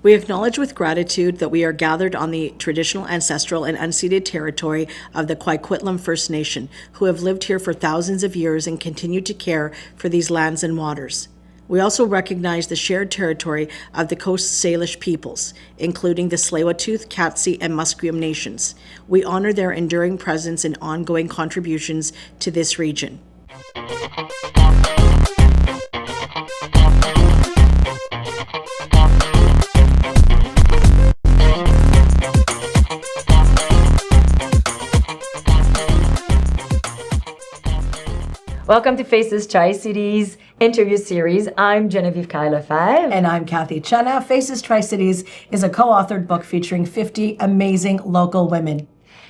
We acknowledge with gratitude that we are gathered on the traditional, ancestral, and unceded territory of the Coquitlam First Nation, who have lived here for thousands of years and continue to care for these lands and waters. We also recognize the shared territory of the Coast Salish peoples, including the Tsleil-Waututh, Cathy, and Musqueam nations. We honor their enduring presence and ongoing contributions to this region. Welcome to Faces Tri-Cities interview series. I'm Geneviève Kyle-Lefebvre. And I'm Cathy. Faces Tri-Cities is a co-authored book featuring 50 amazing local women.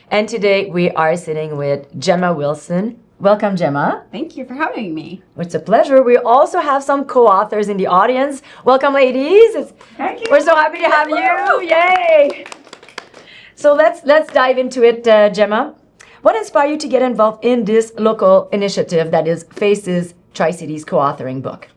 And today we are sitting with Gemma Wilson. Welcome, Gemma. Thank you for having me. It's a pleasure. We also have some co-authors in the audience. Welcome, ladies. Thank you. We're so happy to have you. Yay! So let's dive into it, Gemma. What inspired you to get involved in this local initiative that is Faces Tri-Cities co-authoring book?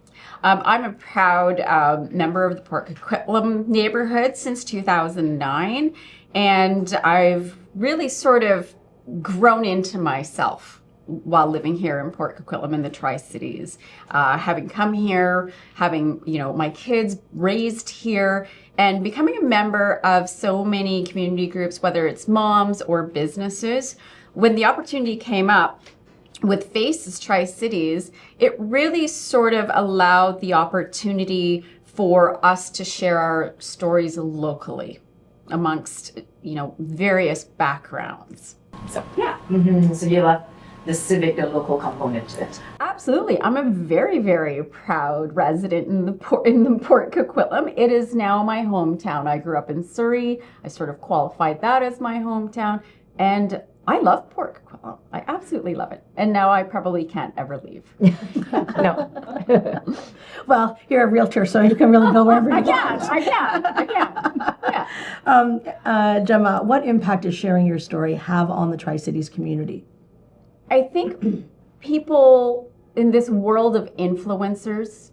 I'm a proud member of the Port Coquitlam neighbourhood since 2009, and I've really sort of grown into myself while living here in Port Coquitlam in the Tri-Cities. Having come here, having my kids raised here, and becoming a member of so many community groups, whether it's moms or businesses. When the opportunity came up with Faces Tri-Cities, it really sort of allowed the opportunity for us to share our stories locally amongst, various backgrounds. So, yeah. Mm-hmm. So you love the civic, the local component to it. Absolutely. I'm a very, very proud resident in the Port Coquitlam. It is now my hometown. I grew up in Surrey. I sort of qualified that as my hometown. And I love Port Coquitlam. I absolutely love it. And now I probably can't ever leave. No. Well, you're a realtor, so you can really go wherever you want. I can. Yeah. Gemma, what impact does sharing your story have on the Tri-Cities community? I think people in this world of influencers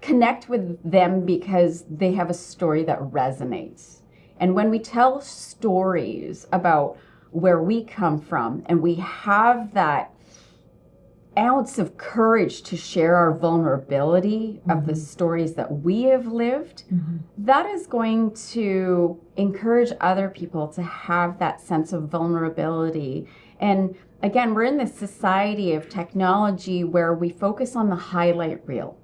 connect with them because they have a story that resonates. And when we tell stories about where we come from, and we have that ounce of courage to share our vulnerability of the stories that we have lived, that is going to encourage other people to have that sense of vulnerability. And again, we're in this society of technology where we focus on the highlight reel,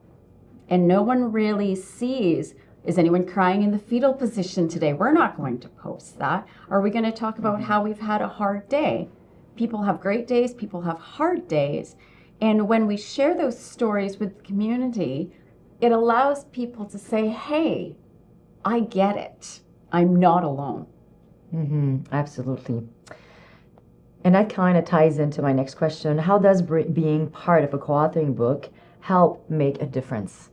and no one really sees, is anyone crying in the fetal position today? We're not going to post that. Are we going to talk about how we've had a hard day? People have great days, people have hard days. And when we share those stories with the community, it allows people to say, hey, I get it. I'm not alone. Mm-hmm. Absolutely. And that kind of ties into my next question. How does being part of a co-authoring book help make a difference?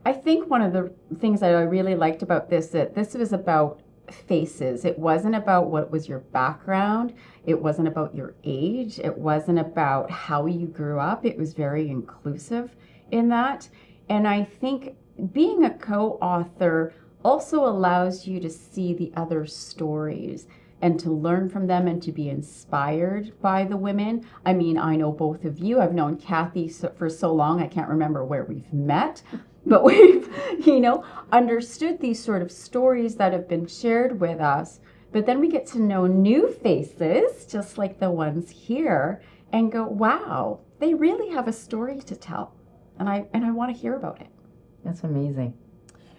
I think one of the things that I really liked about that this was about faces. It wasn't about what was your background. It wasn't about your age. It wasn't about how you grew up. It was very inclusive in that. And I think being a co-author also allows you to see the other stories and to learn from them and to be inspired by the women. I mean, I know both of you. I've known Cathy for so long, I can't remember where we've met. But we've, understood these sort of stories that have been shared with us. But then we get to know new faces, just like the ones here, and go, wow, they really have a story to tell. And I want to hear about it. That's amazing.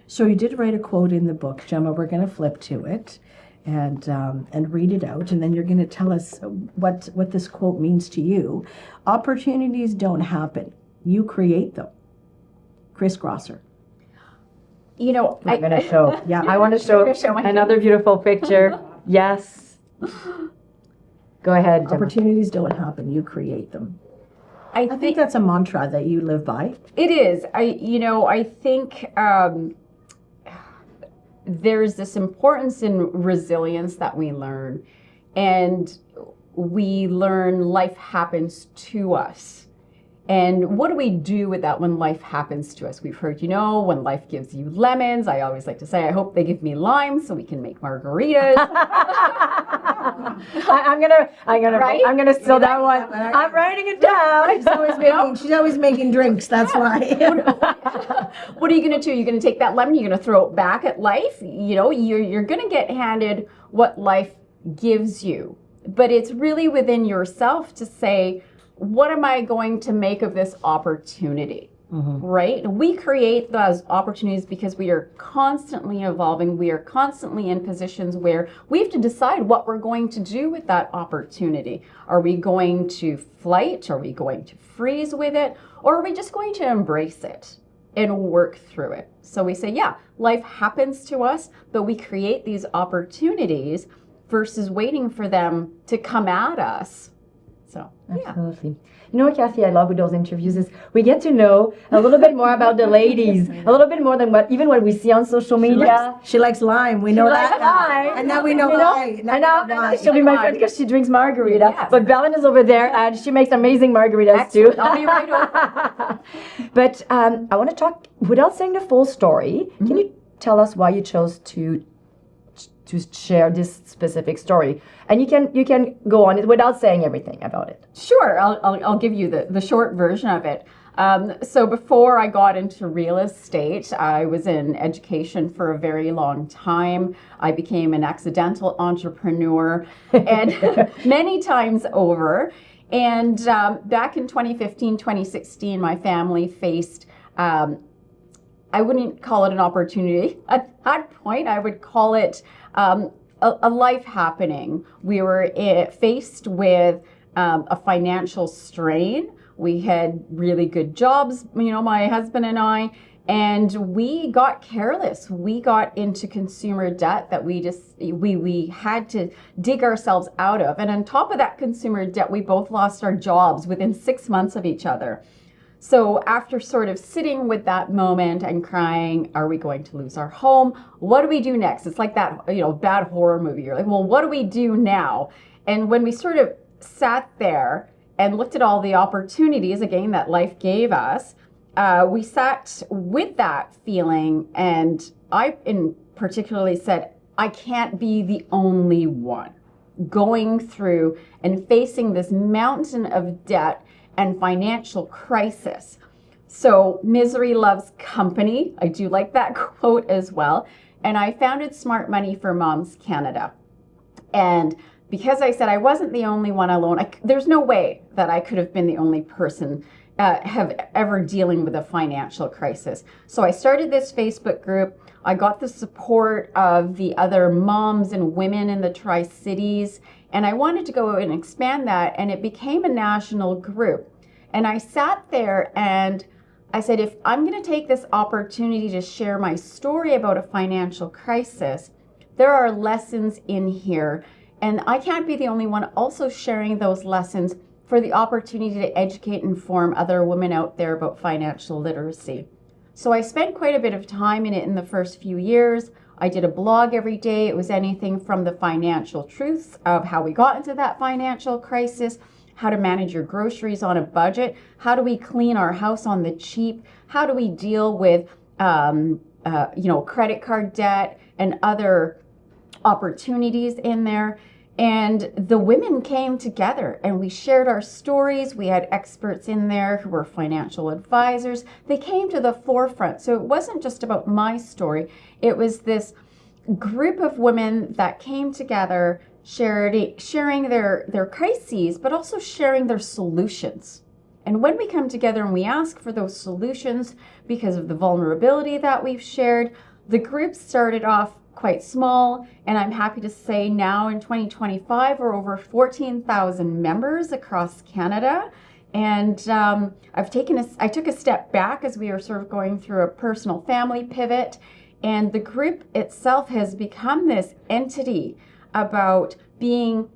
So you did write a quote in the book, Gemma. We're going to flip to it and read it out. And then you're going to tell us what this quote means to you. Opportunities don't happen. You create them. Chris Grosser. I'm going to show. Yeah, I want to show another beautiful picture. Yes. Go ahead, Gemma. Opportunities don't happen. You create them. I think that's a mantra that you live by. It is. I think there's this importance in resilience that we learn, and we learn life happens to us. And what do we do with that when life happens to us? We've heard, when life gives you lemons, I always like to say, I hope they give me limes so we can make margaritas. I'm gonna Right? I'm gonna steal that one. I'm writing it down. She's always making drinks, that's why. What are you going to do? You're going to take that lemon, you're going to throw it back at life. You're going to get handed what life gives you. But it's really within yourself to say, what am I going to make of this opportunity? Right? We create those opportunities because we are constantly evolving. We are constantly in positions where we have to decide what we're going to do with that opportunity. Are we going to flight? Are we going to freeze with it? Or are we just going to embrace it and work through it? So we say, yeah, life happens to us, but we create these opportunities versus waiting for them to come at us. So, yeah. Absolutely. You know what, Cathy, I love with those interviews is we get to know a little bit more about the ladies, a little bit more than what we see on social media. She likes lime. We know that now. And now we know why. And now she'll be my friend because she drinks margarita. Yes. But Belen is over there and she makes amazing margaritas too. I'll be right over. But I want to talk, without saying the full story, can you tell us why you chose to share this specific story? And you can go on it without saying everything about it. Sure, I'll give you the short version of it. So before I got into real estate, I was in education for a very long time. I became an accidental entrepreneur and many times over. And back in 2015, 2016, my family faced, I wouldn't call it an opportunity. At that point, I would call it a life happening. We were faced with a financial strain. We had really good jobs, my husband and I, and we got careless. We got into consumer debt that we had to dig ourselves out of. And on top of that consumer debt, we both lost our jobs within 6 months of each other. So after sort of sitting with that moment and crying, are we going to lose our home? What do we do next? It's like that, bad horror movie. You're like, well, what do we do now? And when we sort of sat there and looked at all the opportunities, again, that life gave us, we sat with that feeling. And I particularly said, I can't be the only one going through and facing this mountain of debt and financial crisis. So misery loves company. I do like that quote as well. And I founded Smart Money for Moms Canada. And because I said I wasn't the only one alone, there's no way that I could have been the only person have ever dealing with a financial crisis. So I started this Facebook group. I got the support of the other moms and women in the Tri-Cities, and I wanted to go and expand that, and it became a national group. And I sat there and I said, if I'm going to take this opportunity to share my story about a financial crisis, there are lessons in here, and I can't be the only one also sharing those lessons for the opportunity to educate and inform other women out there about financial literacy. So I spent quite a bit of time in it in the first few years. I did a blog every day. It was anything from the financial truths of how we got into that financial crisis, how to manage your groceries on a budget, how do we clean our house on the cheap, how do we deal with credit card debt and other opportunities in there. And the women came together and we shared our stories. We had experts in there who were financial advisors. They came to the forefront. So it wasn't just about my story. It was this group of women that came together, sharing their crises, but also sharing their solutions. And when we come together and we ask for those solutions because of the vulnerability that we've shared, the group started off quite small, and I'm happy to say now in 2025 we're over 14,000 members across Canada. And I took a step back as we were sort of going through a personal family pivot, and the group itself has become this entity about being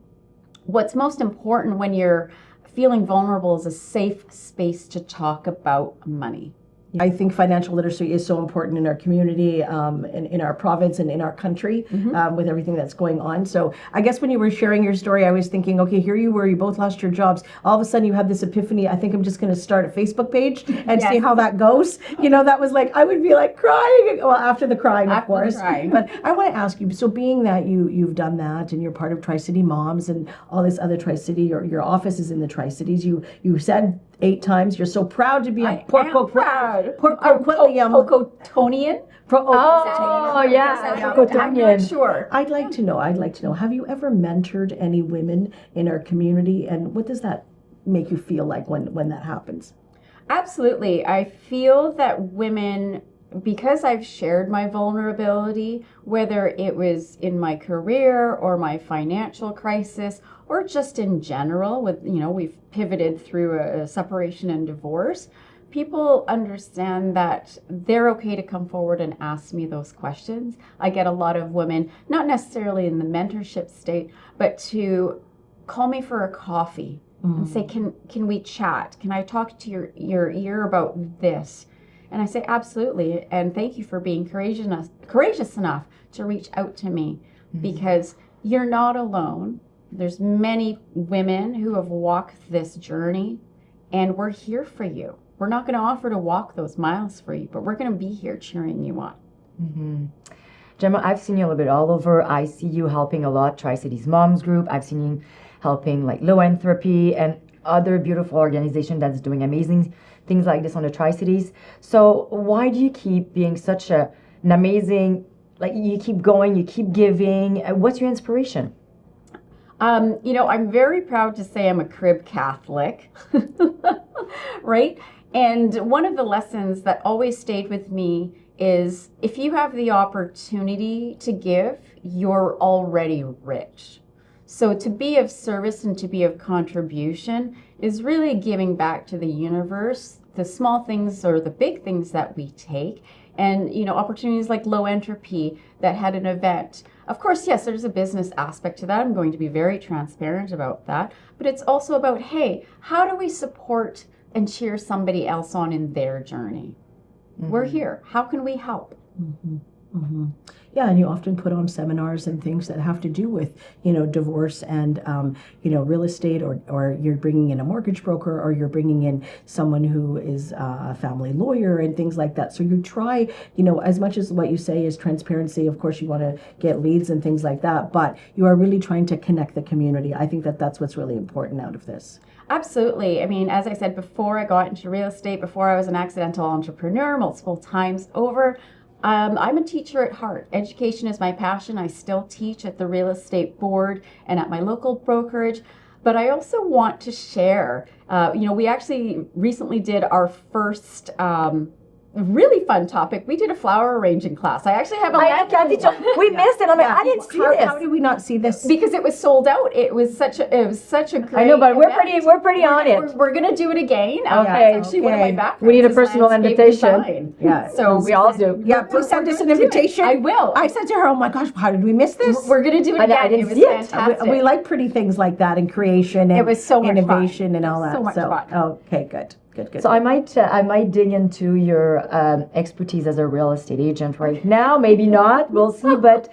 what's most important when you're feeling vulnerable is a safe space to talk about money. I think financial literacy is so important in our community, in our province, and in our country, with everything that's going on. So I guess when you were sharing your story, I was thinking, okay, here you were, you both lost your jobs. All of a sudden you had this epiphany. I think I'm just going to start a Facebook page and see how that goes. You know, that was like, I would be like crying. Well, after the crying, of course. But I want to ask you, so being that you've done that and you're part of Tri-City Moms and all this other Tri-City, your office is in the Tri-Cities, you said 8 times you're so proud to be a Port Coquitlam. Pocotonian? Pocotonian. I'm not sure. I'd like to know, have you ever mentored any women in our community, and what does that make you feel like when that happens? Absolutely. I feel that women, because I've shared my vulnerability, whether it was in my career or my financial crisis or just in general with, we've pivoted through a separation and divorce, people understand that they're okay to come forward and ask me those questions. I get a lot of women, not necessarily in the mentorship state, but to call me for a coffee and say, can we chat? Can I talk to your ear about this? And I say, absolutely. And thank you for being courageous enough to reach out to me, because you're not alone. There's many women who have walked this journey, and we're here for you. We're not going to offer to walk those miles for you, but we're going to be here cheering you on. Gemma, I've seen you a little bit all over. I see you helping a lot, Tri-Cities Moms Group. I've seen you helping like Low-Entropy and other beautiful organization that's doing amazing things like this on the Tri-Cities. So why do you keep being such an amazing, like you keep going, you keep giving? What's your inspiration? I'm very proud to say I'm a crib Catholic, right? And one of the lessons that always stayed with me is if you have the opportunity to give, you're already rich. So to be of service and to be of contribution is really giving back to the universe, the small things or the big things that we take. And, opportunities like Low-Entropy that had an event. Of course, yes, there's a business aspect to that. I'm going to be very transparent about that. But it's also about, hey, how do we support and cheer somebody else on in their journey? We're here. How can we help? Yeah, and you often put on seminars and things that have to do with, divorce and, real estate, or you're bringing in a mortgage broker, or you're bringing in someone who is a family lawyer and things like that. So you try, as much as what you say is transparency, of course you want to get leads and things like that, but you are really trying to connect the community. I think that's what's really important out of this. Absolutely. I mean, as I said, before I got into real estate, before I was an accidental entrepreneur multiple times over, I'm a teacher at heart. Education is my passion. I still teach at the real estate board and at my local brokerage. But I also want to share, we actually recently did our first really fun topic. We did a flower arranging class. I actually have a Cathy, we missed it. I'm like, I didn't see this. How did we not see this? Because it was sold out. It was such a great I know, but event. we're pretty on it. We're gonna do it again. Okay. That's actually one of my backgrounds. We need a is personal landscape invitation. design. Yeah. So we all do. Yeah, please send us an invitation. I will. I said to her, oh my gosh, how did we miss this? We're gonna do it again. I didn't it was see it. fantastic. We like pretty things like that, and creation and It was so much innovation fun. and all that. So much fun. Okay, good. So I might dig into your expertise as a real estate agent right now. Maybe not. We'll see. But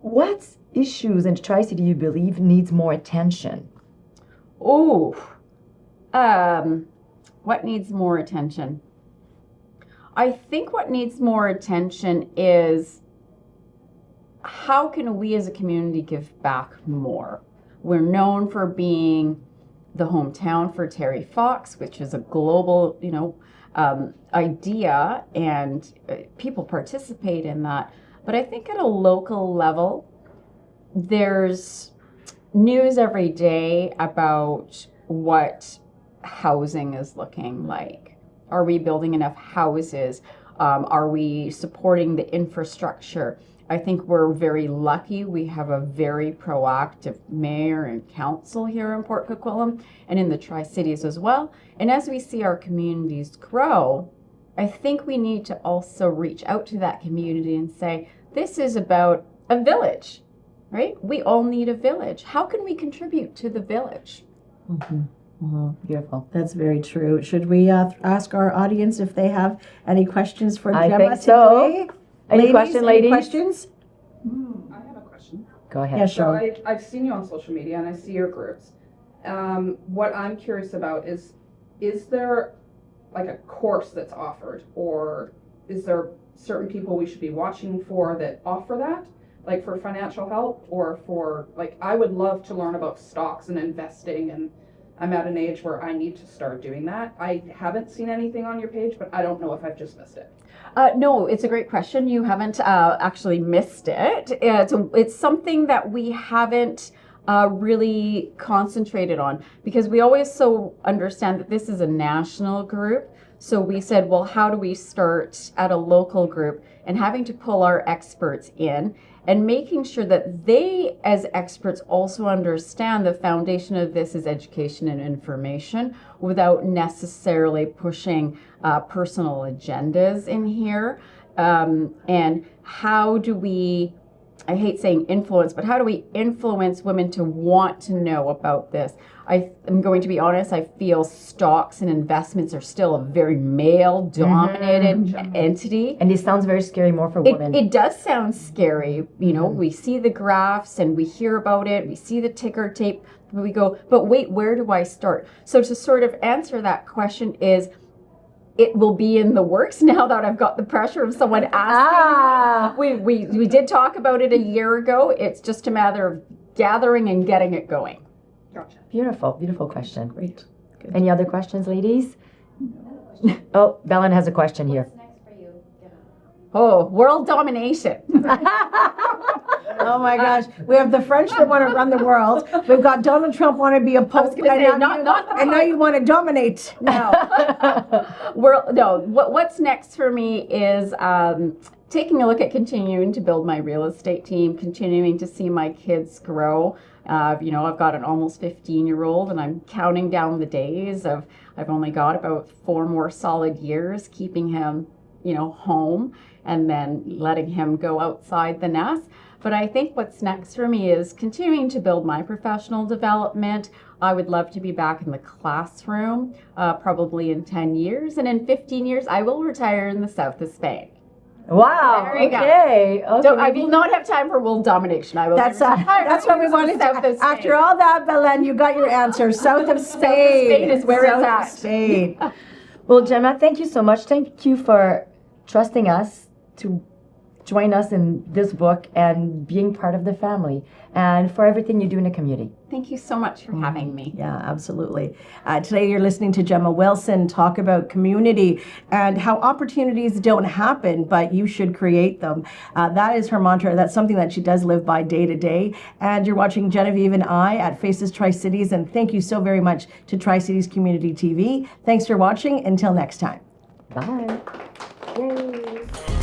what issues in Tri-City you believe needs more attention? Oh, what needs more attention? I think what needs more attention is how can we as a community give back more? We're known for being the hometown for Terry Fox, which is a global, idea, and people participate in that. But I think at a local level, there's news every day about what housing is looking like. Are we building enough houses? Are we supporting the infrastructure? I think we're very lucky. We have a very proactive mayor and council here in Port Coquitlam and in the Tri-Cities as well. And as we see our communities grow, I think we need to also reach out to that community and say, this is about a village, right? We all need a village. How can we contribute to the village? Beautiful. That's very true. Should we ask our audience if they have any questions for I Gemma think so. today? Any question, ladies? Any questions? I have a question. Go ahead. Yeah, So sure. I've seen you on social media and I see your groups. What I'm curious about is there like a course that's offered, or is there certain people we should be watching for that offer that, like for financial help, or for like, I would love to learn about stocks and investing, and I'm at an age where I need to start doing that. I haven't seen anything on your page, but I don't know if I've just missed it. No, it's a great question. You haven't actually missed it. It's something that we haven't really concentrated on, because we always so understand that this is a national group. So we said, well, how do we start at a local group, and having to pull our experts in and making sure that they, as experts, also understand the foundation of this is education and information without necessarily pushing personal agendas in here. And how do we, I hate saying influence, but how do we influence women to want to know about this? I'm going to be honest, I feel stocks and investments are still a very male-dominated entity. And it sounds very scary more for women. It does sound scary. You know, we see the graphs and we hear about it, we see the ticker tape, but we go, but wait, where do I start? So to sort of answer that question is, it will be in the works now that I've got the pressure of someone asking. We did talk about it a year ago. It's just a matter of gathering and getting it going. Gotcha. Beautiful, beautiful question. Great. Good. Any other questions, ladies? Oh, Belen has a question here. What's next for you, Gemma? Oh, world domination. Oh my gosh, we have the French that want to run the world. We've got Donald Trump want to be a pope, gonna say, not the and now you want to dominate. No. What's next for me is taking a look at continuing to build my real estate team, continuing to see my kids grow. You know, I've got an almost 15-year-old, and I'm counting down the days of, I've only got about 4 more solid years keeping him, you know, home, and then letting him go outside the nest. But I think what's next for me is continuing to build my professional development. I would love to be back in the classroom, probably in 10 years. And in 15 years, I will retire in the south of Spain. Wow. There you go. Okay. So I will not have time for world domination. I will That's retire what we in the wanted south to. of Spain. After all that, Belen, you got your answer. South of Spain. Spain is where it's South at. of Spain. Well, Gemma, thank you so much. Thank you for trusting us to join us in this book and being part of the family, and for everything you do in the community. Thank you so much for having me. Yeah, absolutely. Today you're listening to Gemma Wilson talk about community and how opportunities don't happen, but you should create them. That is her mantra. That's something that she does live by day to day. And you're watching Geneviève and I at Faces Tri-Cities, and thank you so very much to Tri-Cities Community TV. Thanks for watching. Until next time. Bye. Yay.